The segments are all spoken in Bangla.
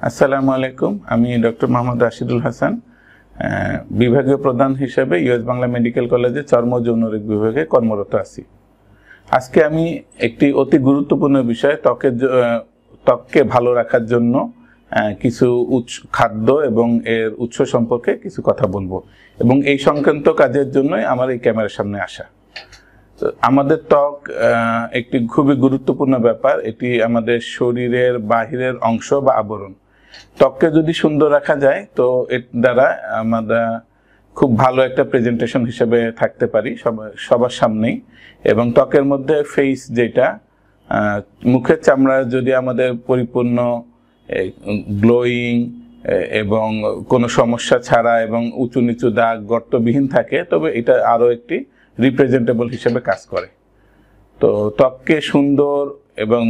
আসসালামু আলাইকুম। আমি ডক্টর মোহাম্মদ রাশিদুল হাসান, বিভাগীয় প্রধান হিসেবে ইউএস বাংলা মেডিকেল কলেজে চর্ম যৌন রোগ বিভাগে কর্মরত আছি। আজকে আমি একটি অতি গুরুত্বপূর্ণ বিষয় ত্বককে ভালো রাখার জন্য কিছু খাদ্য এবং এর উৎস সম্পর্কে কিছু কথা বলবো, এবং এই সংক্রান্ত কাজের জন্যই আমার এই ক্যামেরার সামনে আসা। আমাদের ত্বক একটি খুবই গুরুত্বপূর্ণ ব্যাপার। এটি আমাদের শরীরের বাহিরের অংশ বা আবরণ। ত্বককে যদি সুন্দর রাখা যায় তো এর দ্বারা আমরা খুব ভালো একটা প্রেজেন্টেশন হিসেবে থাকতে পারি সবার সামনেই। এবং ত্বকের মধ্যে ফেস, যেটা মুখের চামড়া যদি আমাদের পরিপূর্ণ গ্লোয়িং এবং কোনো সমস্যা ছাড়া এবং উঁচু নিচু দাগ গর্তবিহীন থাকে, তবে এটা আরও একটি রিপ্রেজেন্টেবল হিসেবে কাজ করে। তো ত্বককে সুন্দর এবং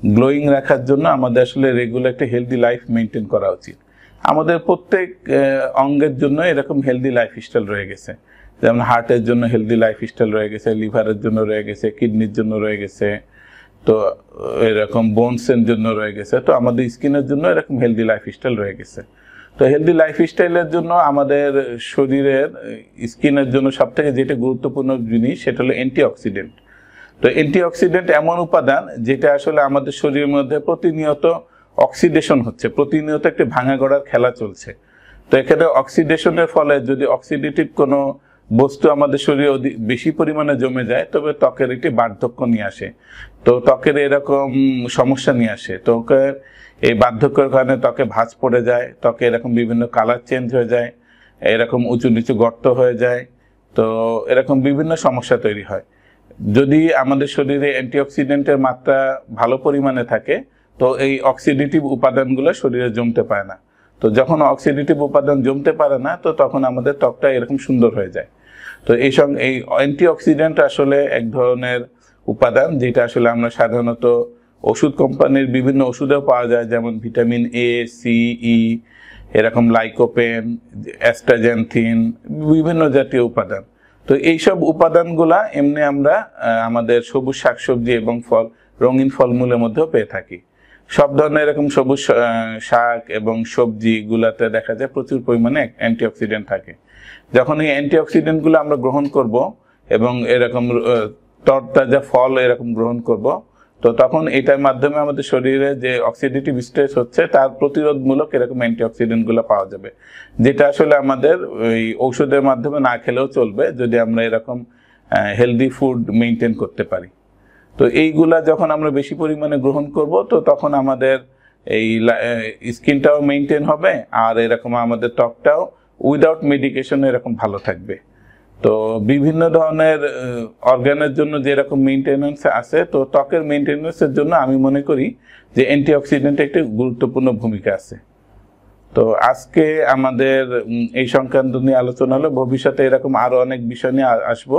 গ্লোয়িং রাখার জন্য আমাদের আসলে রেগুলার একটা হেলদি লাইফ মেনটেন করা উচিত। আমাদের প্রত্যেক অঙ্গের জন্য এরকম হেলদি লাইফস্টাইল রয়ে গেছে, যেমন হার্টের জন্য হেলদি লাইফস্টাইল রয়ে গেছে, লিভারের জন্য রয়ে গেছে, কিডনির জন্য রয়ে গেছে, তো এরকম বোনসের জন্য রয়ে গেছে। তো আমাদের স্কিনের জন্য এরকম হেলদি লাইফস্টাইল রয়ে গেছে। তো হেলদি লাইফস্টাইলের জন্য আমাদের শরীরের স্কিনের জন্য সবথেকে যেটা গুরুত্বপূর্ণ জিনিস, সেটা হলো অ্যান্টিঅক্সিডেন্ট। তো অ্যান্টিঅক্সিডেন্ট এমন উপাদান যেটা আসলে আমাদের শরীরের মধ্যে প্রতিনিয়ত অক্সিডেশন হচ্ছে, প্রতিনিয়ত একটি ভাঙা গড়ার খেলা চলছে। তো এখানে অক্সিডেশনের ফলে যদি অক্সিডেটিভ কোনো বস্তু আমাদের শরীরে বেশি পরিমাণে জমে যায়, তবে ত্বকের একটি বার্ধক্য নিয়ে আসে। তো ত্বকের এরকম সমস্যা নিয়ে আসে। ত্বকের এই বার্ধক্যের কারণে ত্বকে ভাঁজ পড়ে যায়, ত্বকে এরকম বিভিন্ন কালার চেঞ্জ হয়ে যায়, এরকম উঁচু নিচু গর্ত হয়ে যায়। তো এরকম বিভিন্ন সমস্যা তৈরি হয়। যদি আমাদের শরীরে অ্যান্টিঅক্সিডেন্টের মাত্রা ভালো পরিমাণে থাকে, তো এই অক্সিডেটিভ উপাদানগুলো শরীরে জমতে পারে না। তো যখন অক্সিডেটিভ উপাদান জমতে পারে না, তো তখন আমাদের ত্বকটা এরকম সুন্দর হয়ে যায়। তো এই অ্যান্টিঅক্সিডেন্ট আসলে এক ধরনের উপাদান, যেটা আসলে আমরা সাধারণত ওষুধ কোম্পানির বিভিন্ন ওষুধেও পাওয়া যায়, যেমন ভিটামিন এ, সি, ই, এরকম লাইকোপেন, অ্যাস্টাজেন্থিন, বিভিন্ন জাতীয় উপাদান। তো এইসব উপাদানগুলা এমনি আমরা আমাদের সবুজ শাকসবজি এবং রঙিন ফলমূলের মধ্যেও পেয়ে থাকি। সব ধরনের এরকম সবুজ শাক এবং সবজিগুলাতে দেখা যায় প্রচুর পরিমাণে অ্যান্টিঅক্সিডেন্ট থাকে। যখন এই অ্যান্টিঅক্সিডেন্টগুলো আমরা গ্রহণ করব এবং এরকম তরতাজা ফল এরকম গ্রহণ করব, তো তখন এটার মাধ্যমে আমাদের শরীরে যে অক্সিডেটিভ স্ট্রেস হচ্ছে তার প্রতিরোধমূলক এরকম অ্যান্টিঅক্সিডেন্টগুলো পাওয়া যাবে, যেটা আসলে আমাদের এই ঔষধের মাধ্যমে না খেলেও চলবে যদি আমরা এরকম হেলদি ফুড মেনটেন করতে পারি। তো এইগুলা যখন আমরা বেশি পরিমাণে গ্রহণ করব, তো তখন আমাদের এই স্কিনটাও মেনটেন হবে, আর এরকম আমাদের ত্বকটাও উইদাউট মেডিকেশন এরকম ভালো থাকবে। তো বিভিন্ন ধরনের অর্গানের জন্য যেরকম মেনটেন্যান্স আছে, তো ত্বকের মেনটেন্যান্সের জন্য আমি মনে করি যে অ্যান্টিঅক্সিডেন্টের একটি গুরুত্বপূর্ণ ভূমিকা আছে। তো আজকে আমাদের এই সংক্রান্ত নিয়ে আলোচনা হলো। ভবিষ্যতে এরকম আরো অনেক বিষয় নিয়ে আসবো।